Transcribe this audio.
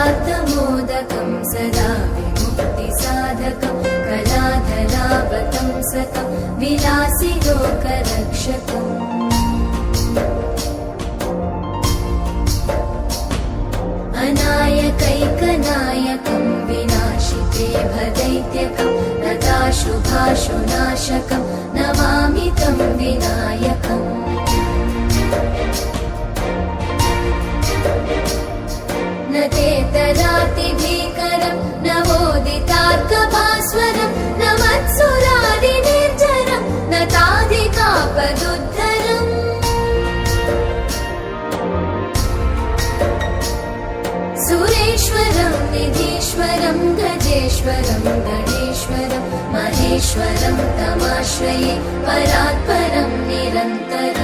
सर्वार्थमोदकं सदा विमुक्तिसाधकं कलाधरावतं सतं विलासि लोकरक्षकम् अनायकैकनायकं विनाशिते भदैत्यकं नताशुभाशुनाशकं नमामि तं विनायकम् न तेतरातिभीकरं नवोदितार्कभास्वरं न मत्सुरादिनिर्झरं न ताधिकापदुद्धरम् सुरेश्वरं निधीश्वरं गजेश्वरं गणेश्वरं महेश्वरं तमाश्रये परात्परं निरन्तरम्